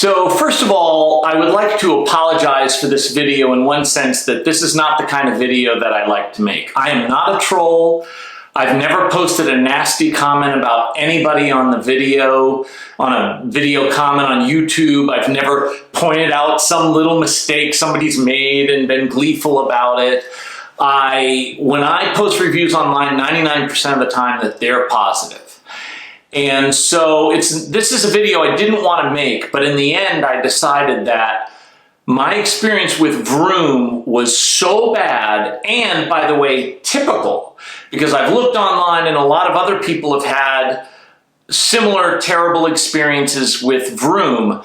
So first of all, I would like to apologize for this video in one sense that this is not the kind of video that I like to make. I am not a troll. I've never posted a nasty comment about anybody on a video comment on YouTube. I've never pointed out some little mistake somebody's made and been gleeful about it. When I post reviews online, 99% of the time that they're positive. And so this is a video I didn't want to make, but in the end I decided that my experience with Vroom was so bad, and by the way, typical, because I've looked online and a lot of other people have had similar terrible experiences with Vroom,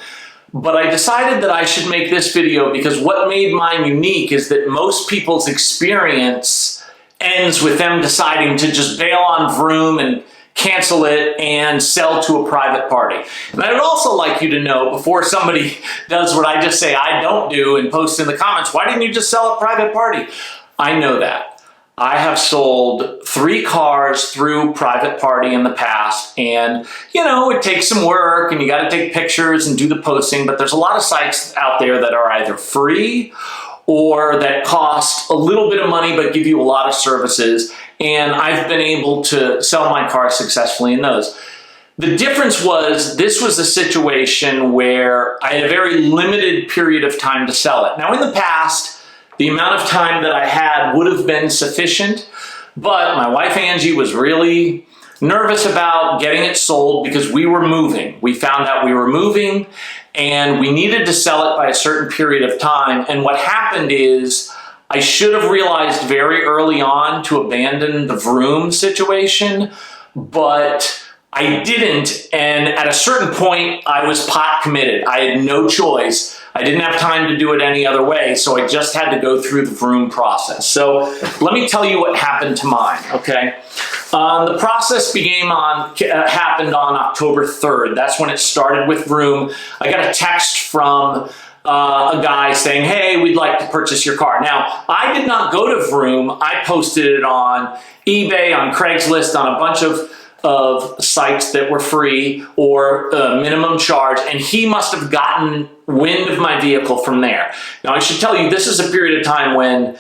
but I decided that I should make this video because what made mine unique is that most people's experience ends with them deciding to just bail on Vroom and cancel it and sell to a private party. And I would also like you to know, before somebody does what I just say I don't do and post in the comments, why didn't you just sell a private party? I know that. I have sold 3 cars through private party in the past, and you know, it takes some work and you got to take pictures and do the posting, but there's a lot of sites out there that are either free or that cost a little bit of money but give you a lot of services, and I've been able to sell my car successfully in those. The difference was, this was a situation where I had a very limited period of time to sell it. Now in the past, the amount of time that I had would have been sufficient, but my wife Angie was really nervous about getting it sold because we were moving. We found out we were moving and we needed to sell it by a certain period of time. And what happened is I should have realized very early on to abandon the Vroom situation, but I didn't. And at a certain point, I was pot committed. I had no choice. I didn't have time to do it any other way, so I just had to go through the Vroom process. So let me tell you what happened to mine, okay? The process happened on October 3rd. That's when it started with Vroom. I got a text from a guy saying, hey, we'd like to purchase your car. Now, I did not go to Vroom. I posted it on eBay, on Craigslist, on a bunch of sites that were free or minimum charge, and he must have gotten wind of my vehicle from there. Now, I should tell you, this is a period of time when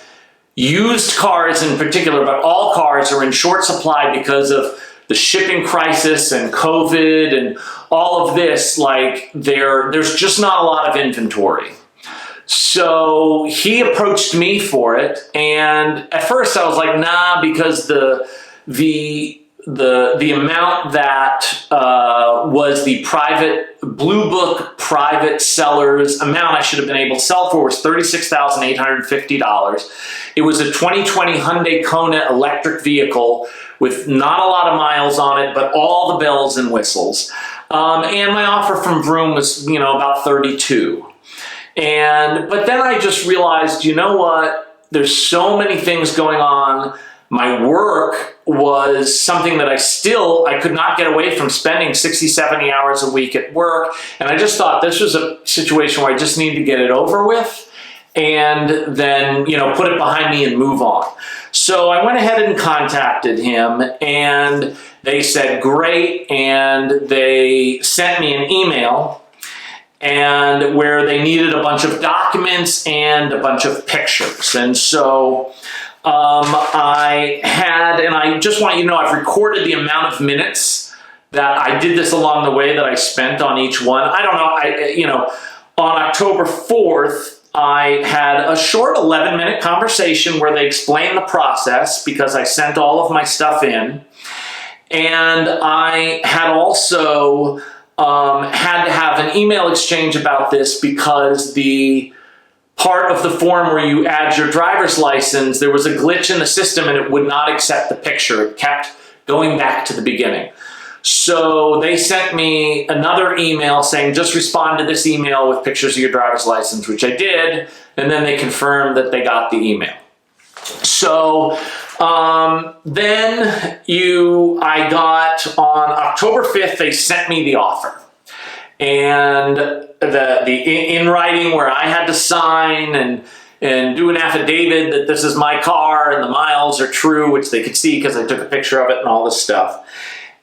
used cars in particular, but all cars are in short supply because of the shipping crisis and COVID and all of this. Like, there's just not a lot of inventory. So he approached me for it, and at first I was like, nah, because the amount that was the private Blue Book private seller's amount I should have been able to sell for was $36,850. It was a 2020 Hyundai Kona electric vehicle with not a lot of miles on it, but all the bells and whistles. And my offer from Vroom was, you know, about 32. But then I just realized, you know what? There's so many things going on. My work was something that I could not get away from, spending 60, 70 hours a week at work. And I just thought this was a situation where I just need to get it over with and then, you know, put it behind me and move on. So I went ahead and contacted him, and they said, great. And they sent me an email and where they needed a bunch of documents and a bunch of pictures. And so I just want you to know, I've recorded the amount of minutes that I did this along the way that I spent on each one. I don't know, on October 4th, I had a short 11-minute conversation where they explained the process because I sent all of my stuff in. And I had also had to have an email exchange about this because the part of the form where you add your driver's license, there was a glitch in the system and it would not accept the picture. It kept going back to the beginning. So they sent me another email saying, just respond to this email with pictures of your driver's license, which I did, and then they confirmed that they got the email. So then I got, on October 5th, they sent me the offer. And in writing, where I had to sign and do an affidavit that this is my car and the miles are true, which they could see because I took a picture of it and all this stuff.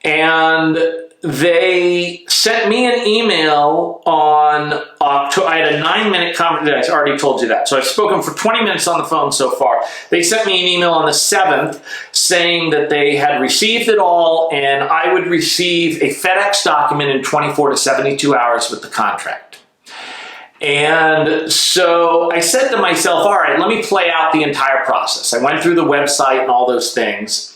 And they sent me an email on October. I had a 9-minute conversation. I already told you that. So I've spoken for 20 minutes on the phone so far. They sent me an email on the 7th saying that they had received it all and I would receive a FedEx document in 24 to 72 hours with the contract. And so I said to myself, all right, let me play out the entire process. I went through the website and all those things.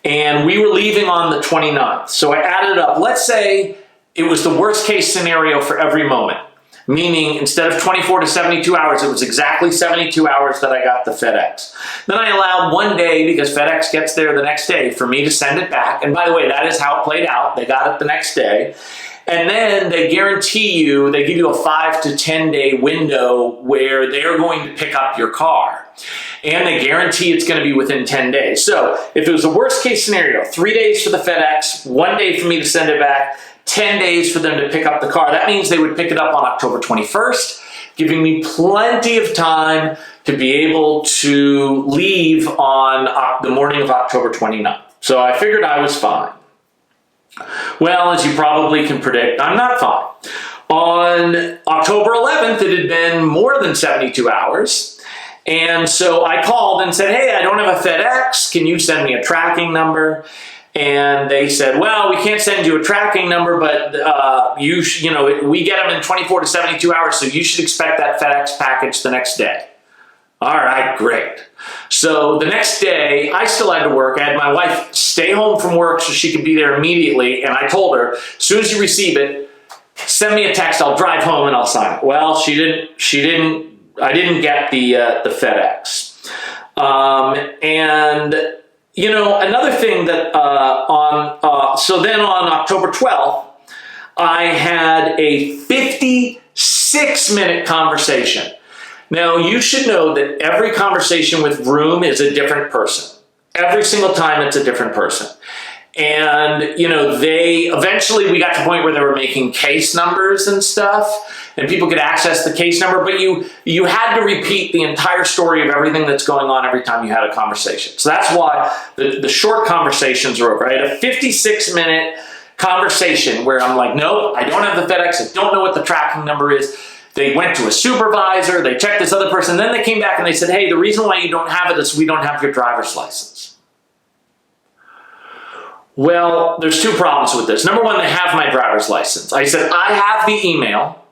And we were leaving on the 29th. So I added up. Let's say it was the worst case scenario for every moment. Meaning instead of 24 to 72 hours, it was exactly 72 hours that I got the FedEx. Then I allowed 1 day, because FedEx gets there the next day, for me to send it back. And by the way, that is how it played out. They got it the next day. And then they guarantee you, they give you a 5 to 10 day window where they're going to pick up your car. And they guarantee it's going to be within 10 days. So if it was a worst case scenario, 3 days for the FedEx, 1 day for me to send it back, 10 days for them to pick up the car. That means they would pick it up on October 21st, giving me plenty of time to be able to leave on the morning of October 29th. So I figured I was fine. Well, as you probably can predict, I'm not fine. On October 11th, it had been more than 72 hours. And so I called and said, hey, I don't have a FedEx. Can you send me a tracking number? And they said, well, we can't send you a tracking number, but we get them in 24 to 72 hours, so you should expect that FedEx package the next day. All right, great. So the next day, I still had to work. I had my wife stay home from work so she could be there immediately. And I told her, as soon as you receive it, send me a text. I'll drive home and I'll sign it. Well, I didn't get the FedEx. Another thing that so then on October 12th, I had a 56-minute conversation. Now, you should know that every conversation with Vroom is a different person. Every single time it's a different person. And, eventually we got to the point where they were making case numbers and stuff, and people could access the case number, but you had to repeat the entire story of everything that's going on every time you had a conversation. So that's why the short conversations are over. I had a 56-minute conversation where I'm like, nope, I don't have the FedEx, I don't know what the tracking number is. They went to a supervisor, they checked this other person, then they came back and they said, hey, the reason why you don't have it is we don't have your driver's license. Well, there's two problems with this. Number one, they have my driver's license. I said, I have the email.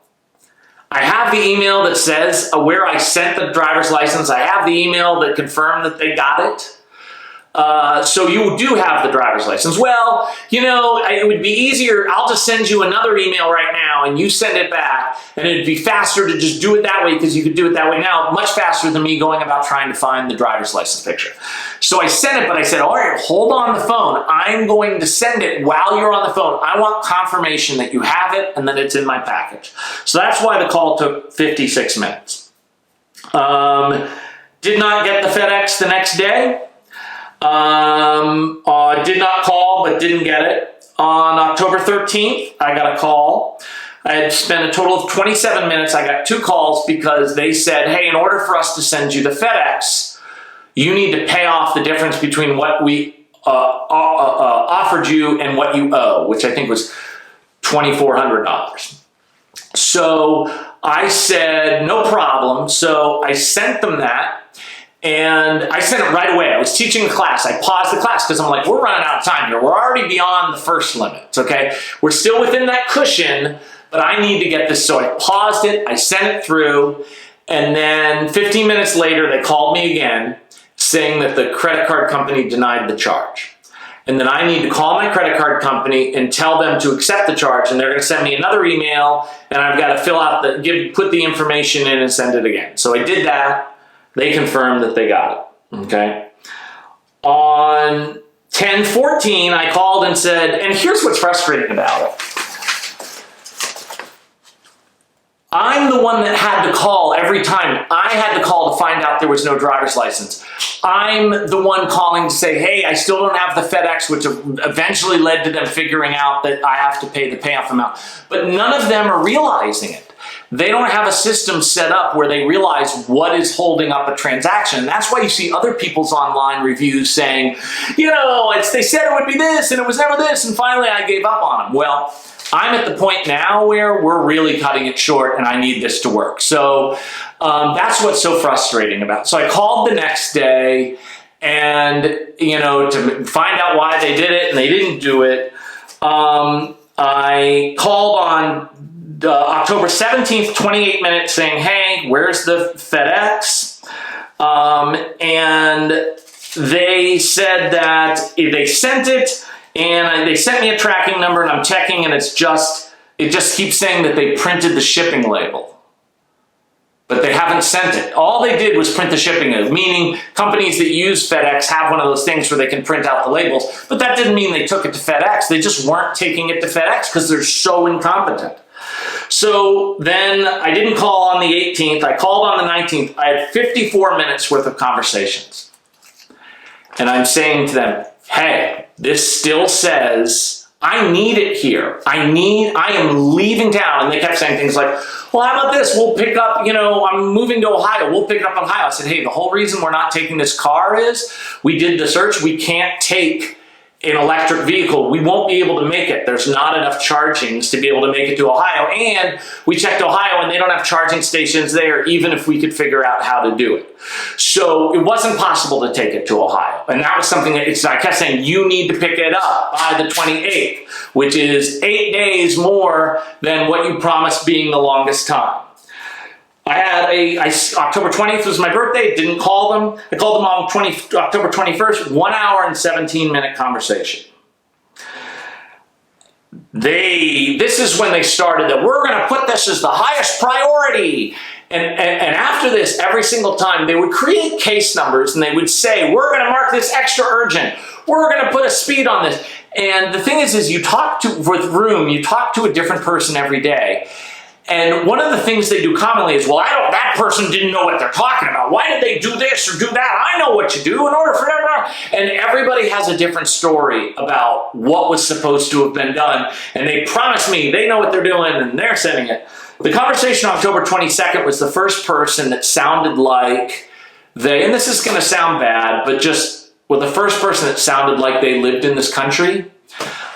I have the email that says where I sent the driver's license. I have the email that confirmed that they got it. So you do have the driver's license. Well, it would be easier. I'll just send you another email right now and you send it back, and it'd be faster to just do it that way because you could do it that way now, much faster than me going about trying to find the driver's license picture. So I sent it, but I said, all right, hold on the phone. I'm going to send it while you're on the phone. I want confirmation that you have it and that it's in my package. So that's why the call took 56 minutes. Did not get the FedEx the next day. Did not call, but didn't get it. On October 13th, I got a call. I had spent a total of 27 minutes. I got 2 calls because they said, hey, in order for us to send you the FedEx, you need to pay off the difference between what we offered you and what you owe, which I think was $2,400. So I said, no problem. So I sent them that. And I sent it right away. I was teaching a class. I paused the class because I'm like, we're running out of time here. We're already beyond the first limit, okay? We're still within that cushion, but I need to get this. So I paused it. I sent it through. And then 15 minutes later, they called me again saying that the credit card company denied the charge. And then I need to call my credit card company and tell them to accept the charge. And they're going to send me another email. And I've got to fill out put the information in and send it again. So I did that. They confirmed that they got it, okay? On 10/14, I called and said, and here's what's frustrating about it. I'm the one that had to call every time. I had to call to find out there was no driver's license. I'm the one calling to say, hey, I still don't have the FedEx, which eventually led to them figuring out that I have to pay the payoff amount. But none of them are realizing it. they don't have a system set up where they realize what is holding up a transaction. And that's why you see other people's online reviews saying, they said it would be this and it was never this, and finally I gave up on them. Well, I'm at the point now where we're really cutting it short and I need this to work. So that's what's so frustrating about it. So I called the next day and, to find out why they did it, and they didn't do it. I called on October 17th, 28 minutes, saying, hey, where's the FedEx? And they said that they sent it, and they sent me a tracking number, and I'm checking, and it just keeps saying that they printed the shipping label. But they haven't sent it. All they did was print the shipping label, meaning companies that use FedEx have one of those things where they can print out the labels, but that didn't mean they took it to FedEx. They just weren't taking it to FedEx because they're so incompetent. So then I didn't call on the 18th. I called on the 19th. I had 54 minutes worth of conversations. And I'm saying to them, hey, this still says I need it here. I am leaving town. And they kept saying things like, well, how about this? We'll pick up, I'm moving to Ohio. We'll pick it up in Ohio. I said, hey, the whole reason we're not taking this car is we did the search. We can't take an electric vehicle. We won't be able to make it. There's not enough chargings to be able to make it to Ohio. And we checked Ohio and they don't have charging stations there, even if we could figure out how to do it. So it wasn't possible to take it to Ohio. And that was something that I kept saying, you need to pick it up by the 28th, which is 8 days more than what you promised being the longest time. I had October 20th was my birthday, didn't call them. I called them on October 21st, 1 hour and 17-minute conversation. This is when they started that we're going to put this as the highest priority. And after this, every single time, they would create case numbers and they would say, we're going to mark this extra urgent. We're going to put a speed on this. And the thing is with Vroom, you talk to a different person every day. And one of the things they do commonly is, well, that person didn't know what they're talking about. Why did they do this or do that? I know what you do in order for that. And everybody has a different story about what was supposed to have been done. And they promise me they know what they're doing and they're sending it. The conversation on October 22nd was the first person that sounded like and this is going to sound bad, but the first person that sounded like they lived in this country.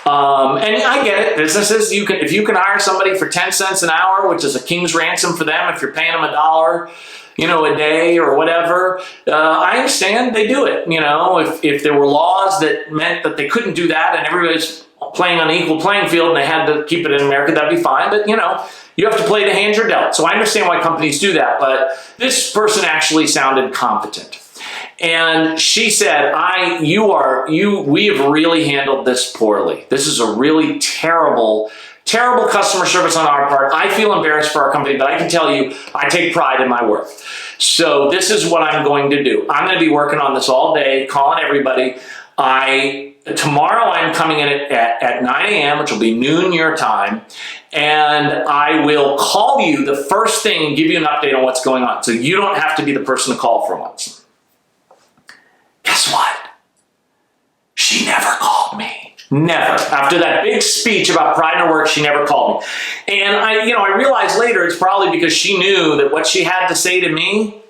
And I get it. Businesses, if you can hire somebody for 10 cents an hour, which is a king's ransom for them, if you're paying them $1, a day or whatever, I understand they do it. If there were laws that meant that they couldn't do that and everybody's playing on an equal playing field and they had to keep it in America, that'd be fine. But, you have to play the hand you're dealt. So I understand why companies do that. But this person actually sounded competent. And she said, we have really handled this poorly. This is a really terrible customer service on our part. I feel embarrassed for our company, but I can tell you, I take pride in my work. So this is what I'm going to do. I'm going to be working on this all day, calling everybody. Tomorrow I'm coming in at 9 a.m., which will be noon your time, and I will call you the first thing and give you an update on what's going on. So you don't have to be the person to call for once. Guess what? She never called me. Never. After that big speech about pride in her work, she never called me. And I realized later it's probably because she knew that what she had to say to me,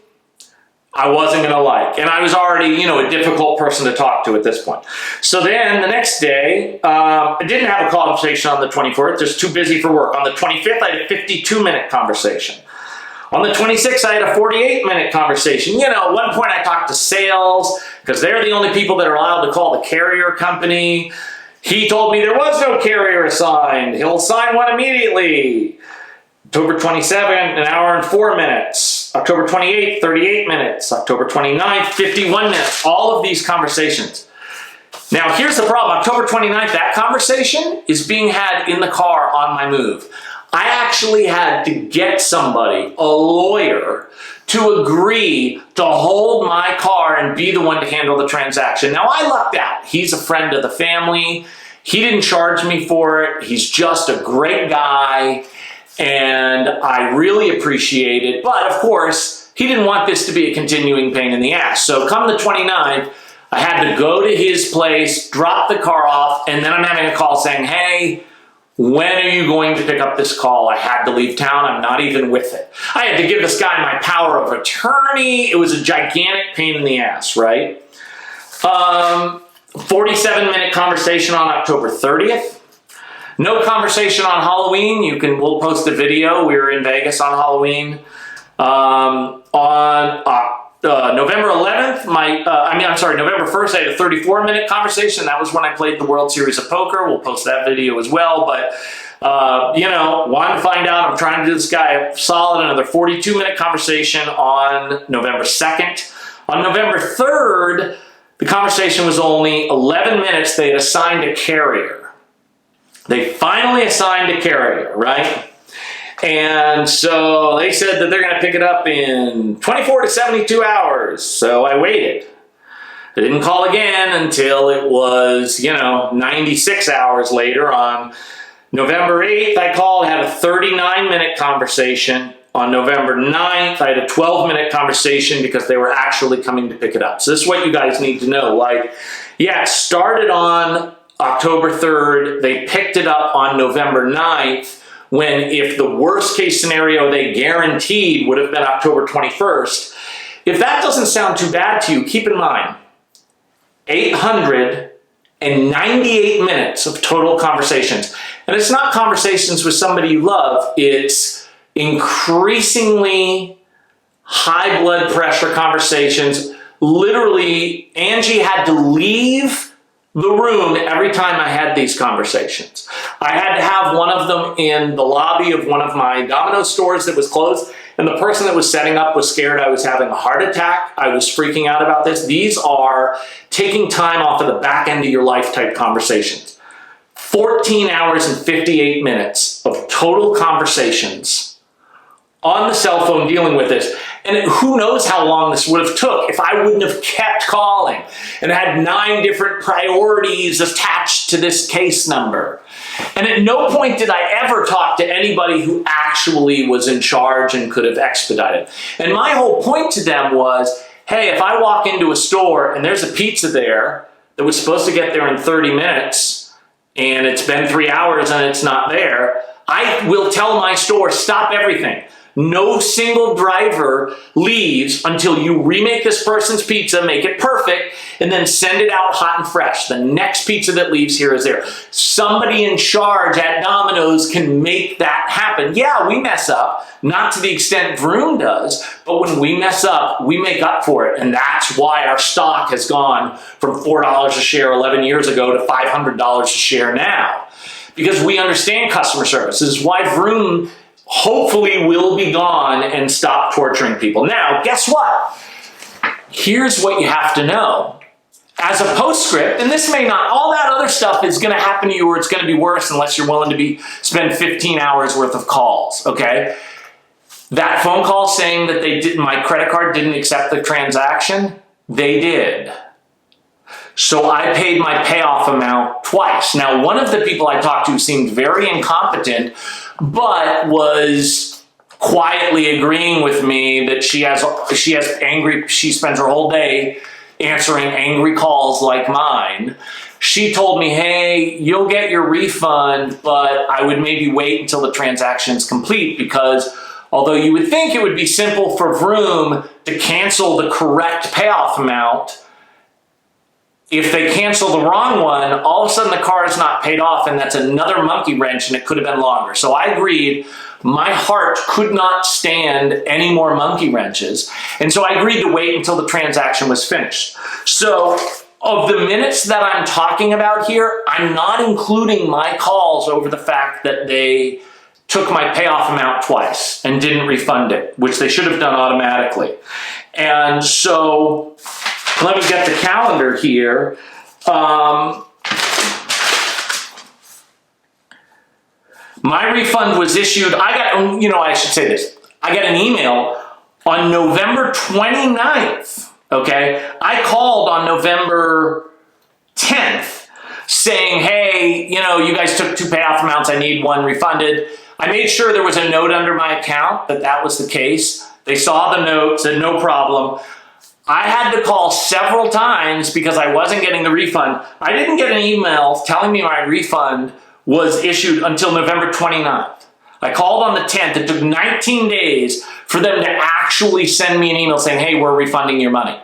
I wasn't going to like. And I was already, a difficult person to talk to at this point. So then the next day, I didn't have a conversation on the 24th, just too busy for work. On the 25th, I had a 52-minute conversation. On the 26th, I had a 48-minute conversation. At one point I talked to sales because they're the only people that are allowed to call the carrier company. He told me there was no carrier assigned. He'll assign one immediately. October 27th, 1 hour and 4 minutes. October 28th, 38 minutes. October 29th, 51 minutes. All of these conversations. Now, here's the problem. October 29th, that conversation is being had in the car on my move. I actually had to get somebody, a lawyer, to agree to hold my car and be the one to handle the transaction. Now, I lucked out. He's a friend of the family. He didn't charge me for it. He's just a great guy, and I really appreciate it. But, of course, he didn't want this to be a continuing pain in the ass. So come the 29th, I had to go to his place, drop the car off, and then I'm having a call saying, hey, When are you going to pick up this call? I had to leave town. I'm not even with it. I had to give this guy my power of attorney. It was a gigantic pain in the ass, right? 47-minute conversation on October 30th. No conversation on Halloween. We'll post a video. We were in Vegas on Halloween. On November 11th, November 1st, I had a 34-minute conversation. That was when I played the World Series of Poker. We'll post that video as well. But, wanted to find out. I'm trying to do this guy solid. Another 42-minute conversation on November 2nd. On November 3rd, the conversation was only 11 minutes. They had assigned a carrier. They finally assigned a carrier, right? And so they said that they're going to pick it up in 24 to 72 hours. So I waited. I didn't call again until it was, 96 hours later. On November 8th, I called, had a 39-minute conversation. On November 9th, I had a 12-minute conversation because they were actually coming to pick it up. So this is what you guys need to know. It started on October 3rd. They picked it up on November 9th. When if the worst case scenario they guaranteed would have been October 21st. If that doesn't sound too bad to you, keep in mind, 898 minutes of total conversations. And it's not conversations with somebody you love, it's increasingly high blood pressure conversations. Literally, Angie had to leave the room every time I had these conversations. I had to have one of them in the lobby of one of my Domino's stores that was closed, and the person that was setting up was scared I was having a heart attack. I was freaking out about this. These are taking time off of the back end of your life type conversations. 14 hours and 58 minutes of total conversations on the cell phone dealing with this. And who knows how long this would have took if I wouldn't have kept calling and had 9 different priorities attached to this case number. And at no point did I ever talk to anybody who actually was in charge and could have expedited. And my whole point to them was, hey, if I walk into a store and there's a pizza there that was supposed to get there in 30 minutes and it's been 3 hours and it's not there, I will tell my store, stop everything. No single driver leaves until you remake this person's pizza, make it perfect, and then send it out hot and fresh. The next pizza that leaves here is there. Somebody in charge at Domino's can make that happen. Yeah, we mess up, not to the extent Vroom does, but when we mess up, we make up for it. And that's why our stock has gone from $4 a share 11 years ago to $500 a share now. Because we understand customer service. This is why Vroom hopefully will be gone and stop torturing people. Now, guess what? Here's what you have to know. As a postscript, and this may not, all that other stuff is going to happen to you or it's going to be worse unless you're willing to spend 15 hours worth of calls, okay? That phone call saying that my credit card didn't accept the transaction, they did. So I paid my payoff amount twice. Now, one of the people I talked to seemed very incompetent, but was quietly agreeing with me that she spends her whole day answering angry calls like mine. She told me, hey, you'll get your refund, but I would maybe wait until the transaction's complete because although you would think it would be simple for Vroom to cancel the correct payoff amount, if they cancel the wrong one, all of a sudden the car is not paid off, and that's another monkey wrench, and it could have been longer. So I agreed. My heart could not stand any more monkey wrenches, and so I agreed to wait until the transaction was finished. So of the minutes that I'm talking about here, I'm not including my calls over the fact that they took my payoff amount twice and didn't refund it, which they should have done automatically. And so let me get the calendar here. My refund was issued, I should say this. I got an email on November 29th, okay? I called on November 10th saying, hey, you guys took 2 payoff amounts, I need 1 refunded. I made sure there was a note under my account that was the case. They saw the note, said no problem. I had to call several times because I wasn't getting the refund. I didn't get an email telling me my refund was issued until November 29th. I called on the 10th. It took 19 days for them to actually send me an email saying, hey, we're refunding your money.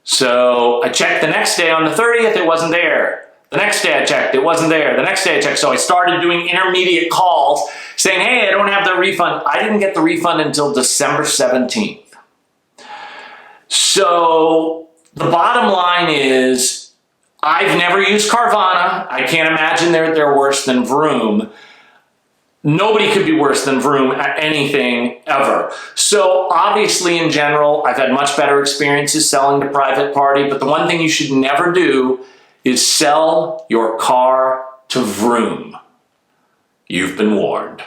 So I checked the next day on the 30th, it wasn't there. The next day I checked, it wasn't there. The next day I checked. So I started doing intermediate calls saying, hey, I don't have the refund. I didn't get the refund until December 17th. So the bottom line is I've never used Carvana. I can't imagine they're worse than Vroom. Nobody could be worse than Vroom at anything ever. So obviously in general, I've had much better experiences selling to private party, but the one thing you should never do is sell your car to Vroom. You've been warned.